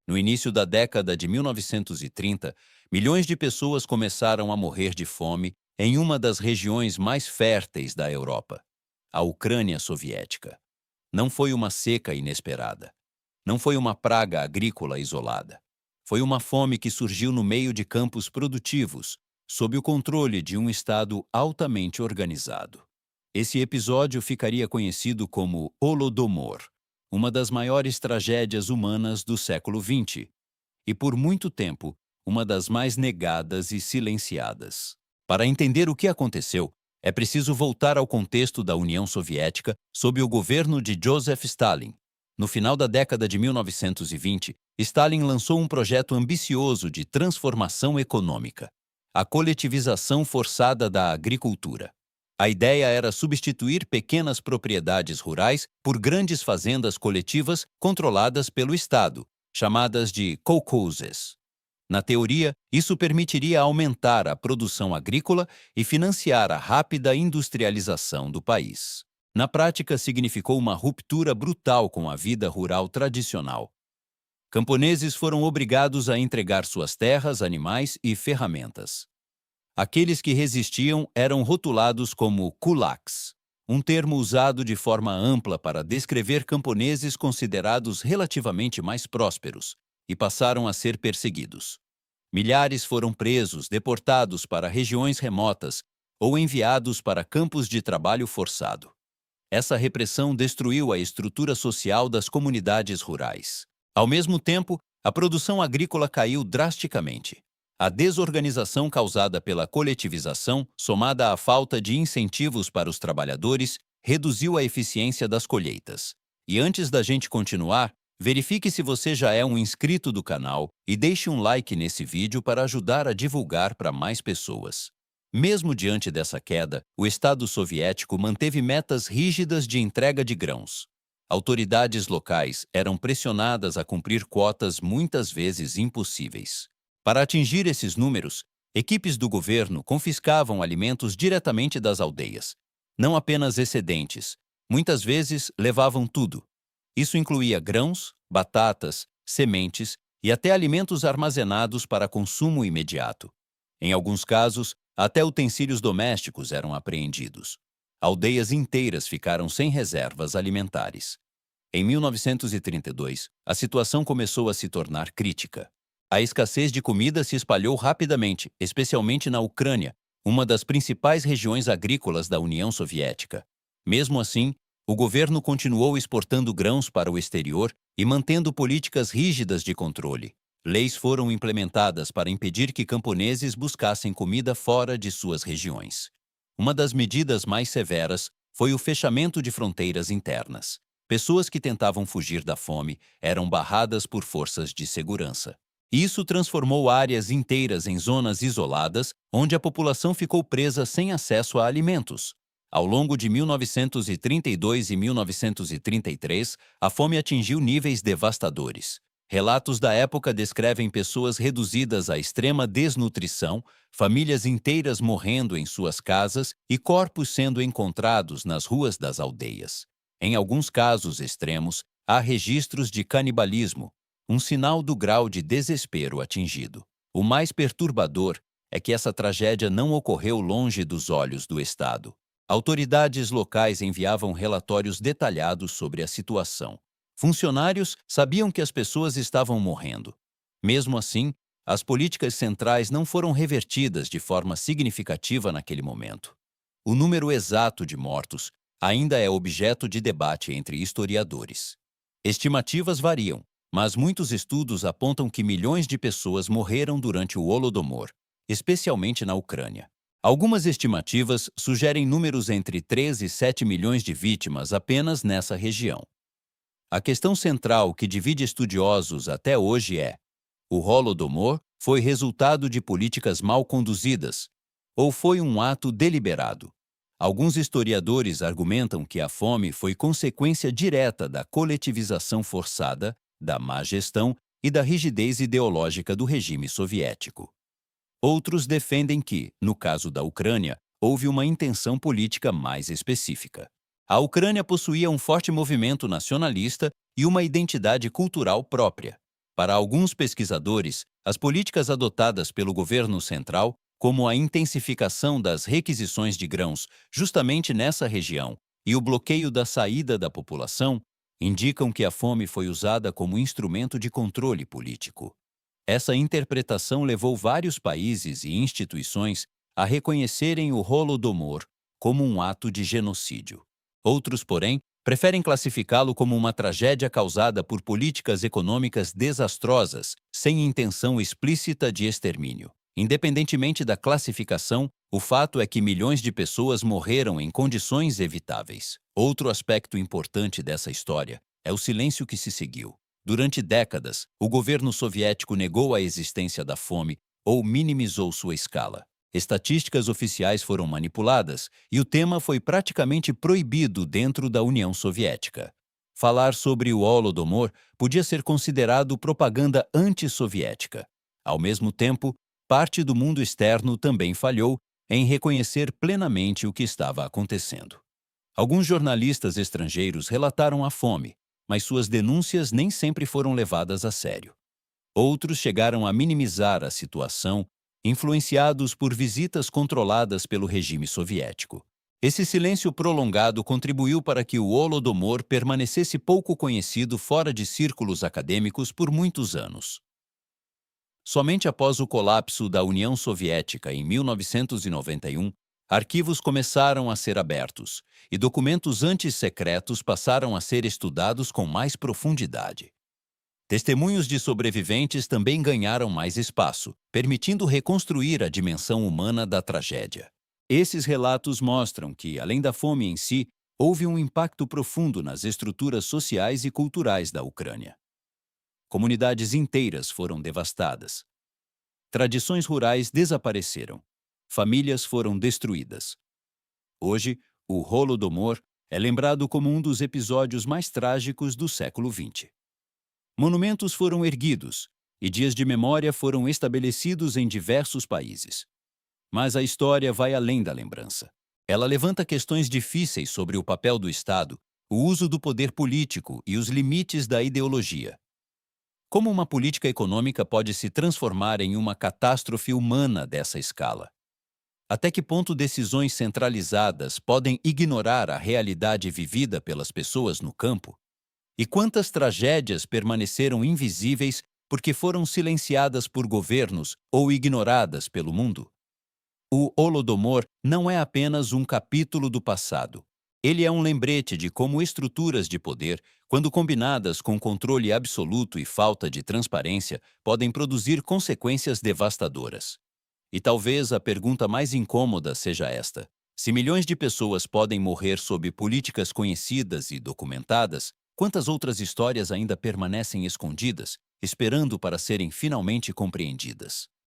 No início da década de 1930, milhões de pessoas começaram a morrer de fome em uma das regiões mais férteis da Europa, a Ucrânia soviética. Não foi uma seca inesperada. Não foi uma praga agrícola isolada. Foi uma fome que surgiu no meio de campos produtivos, sob o controle de um Estado altamente organizado. Esse episódio ficaria conhecido como Holodomor, uma das maiores tragédias humanas do século XX, e por muito tempo, uma das mais negadas e silenciadas. Para entender o que aconteceu, é preciso voltar ao contexto da União Soviética sob o governo de Joseph Stalin. No final da década de 1920, Stalin lançou um projeto ambicioso de transformação econômica: a coletivização forçada da agricultura. A ideia era substituir pequenas propriedades rurais por grandes fazendas coletivas controladas pelo Estado, chamadas de kolkhozes. Na teoria, isso permitiria aumentar a produção agrícola e financiar a rápida industrialização do país. Na prática, significou uma ruptura brutal com a vida rural tradicional. Camponeses foram obrigados a entregar suas terras, animais e ferramentas. Aqueles que resistiam eram rotulados como kulaks, um termo usado de forma ampla para descrever camponeses considerados relativamente mais prósperos, e passaram a ser perseguidos. Milhares foram presos, deportados para regiões remotas ou enviados para campos de trabalho forçado. Essa repressão destruiu a estrutura social das comunidades rurais. Ao mesmo tempo, a produção agrícola caiu drasticamente. A desorganização causada pela coletivização, somada à falta de incentivos para os trabalhadores, reduziu a eficiência das colheitas. E antes da gente continuar, verifique se você já é um inscrito do canal e deixe um like nesse vídeo para ajudar a divulgar para mais pessoas. Mesmo diante dessa queda, o Estado soviético manteve metas rígidas de entrega de grãos. Autoridades locais eram pressionadas a cumprir quotas muitas vezes impossíveis. Para atingir esses números, equipes do governo confiscavam alimentos diretamente das aldeias. Não apenas excedentes, muitas vezes levavam tudo. Isso incluía grãos, batatas, sementes e até alimentos armazenados para consumo imediato. Em alguns casos, até utensílios domésticos eram apreendidos. Aldeias inteiras ficaram sem reservas alimentares. Em 1932, a situação começou a se tornar crítica. A escassez de comida se espalhou rapidamente, especialmente na Ucrânia, uma das principais regiões agrícolas da União Soviética. Mesmo assim, o governo continuou exportando grãos para o exterior e mantendo políticas rígidas de controle. Leis foram implementadas para impedir que camponeses buscassem comida fora de suas regiões. Uma das medidas mais severas foi o fechamento de fronteiras internas. Pessoas que tentavam fugir da fome eram barradas por forças de segurança. Isso transformou áreas inteiras em zonas isoladas, onde a população ficou presa sem acesso a alimentos. Ao longo de 1932 e 1933, a fome atingiu níveis devastadores. Relatos da época descrevem pessoas reduzidas à extrema desnutrição, famílias inteiras morrendo em suas casas e corpos sendo encontrados nas ruas das aldeias. Em alguns casos extremos, há registros de canibalismo, um sinal do grau de desespero atingido. O mais perturbador é que essa tragédia não ocorreu longe dos olhos do Estado. Autoridades locais enviavam relatórios detalhados sobre a situação. Funcionários sabiam que as pessoas estavam morrendo. Mesmo assim, as políticas centrais não foram revertidas de forma significativa naquele momento. O número exato de mortos ainda é objeto de debate entre historiadores. Estimativas variam, mas muitos estudos apontam que milhões de pessoas morreram durante o Holodomor, especialmente na Ucrânia. Algumas estimativas sugerem números entre 3 e 7 milhões de vítimas apenas nessa região. A questão central que divide estudiosos até hoje é: o Holodomor foi resultado de políticas mal conduzidas ou foi um ato deliberado? Alguns historiadores argumentam que a fome foi consequência direta da coletivização forçada, da má gestão e da rigidez ideológica do regime soviético. Outros defendem que, no caso da Ucrânia, houve uma intenção política mais específica. A Ucrânia possuía um forte movimento nacionalista e uma identidade cultural própria. Para alguns pesquisadores, as políticas adotadas pelo governo central, como a intensificação das requisições de grãos justamente nessa região e o bloqueio da saída da população, indicam que a fome foi usada como instrumento de controle político. Essa interpretação levou vários países e instituições a reconhecerem o Holodomor como um ato de genocídio. Outros, porém, preferem classificá-lo como uma tragédia causada por políticas econômicas desastrosas, sem intenção explícita de extermínio. Independentemente da classificação, o fato é que milhões de pessoas morreram em condições evitáveis. Outro aspecto importante dessa história é o silêncio que se seguiu. Durante décadas, o governo soviético negou a existência da fome ou minimizou sua escala. Estatísticas oficiais foram manipuladas e o tema foi praticamente proibido dentro da União Soviética. Falar sobre o Holodomor podia ser considerado propaganda antissoviética. Ao mesmo tempo, parte do mundo externo também falhou em reconhecer plenamente o que estava acontecendo. Alguns jornalistas estrangeiros relataram a fome, mas suas denúncias nem sempre foram levadas a sério. Outros chegaram a minimizar a situação, influenciados por visitas controladas pelo regime soviético. Esse silêncio prolongado contribuiu para que o Holodomor permanecesse pouco conhecido fora de círculos acadêmicos por muitos anos. Somente após o colapso da União Soviética em 1991, arquivos começaram a ser abertos e documentos antissecretos passaram a ser estudados com mais profundidade. Testemunhos de sobreviventes também ganharam mais espaço, permitindo reconstruir a dimensão humana da tragédia. Esses relatos mostram que, além da fome em si, houve um impacto profundo nas estruturas sociais e culturais da Ucrânia. Comunidades inteiras foram devastadas. Tradições rurais desapareceram. Famílias foram destruídas. Hoje, o Holodomor é lembrado como um dos episódios mais trágicos do século XX. Monumentos foram erguidos e dias de memória foram estabelecidos em diversos países. Mas a história vai além da lembrança. Ela levanta questões difíceis sobre o papel do Estado, o uso do poder político e os limites da ideologia. Como uma política econômica pode se transformar em uma catástrofe humana dessa escala? Até que ponto decisões centralizadas podem ignorar a realidade vivida pelas pessoas no campo? E quantas tragédias permaneceram invisíveis porque foram silenciadas por governos ou ignoradas pelo mundo? O Holodomor não é apenas um capítulo do passado. Ele é um lembrete de como estruturas de poder, quando combinadas com controle absoluto e falta de transparência, podem produzir consequências devastadoras. E talvez a pergunta mais incômoda seja esta: se milhões de pessoas podem morrer sob políticas conhecidas e documentadas, quantas outras histórias ainda permanecem escondidas, esperando para serem finalmente compreendidas?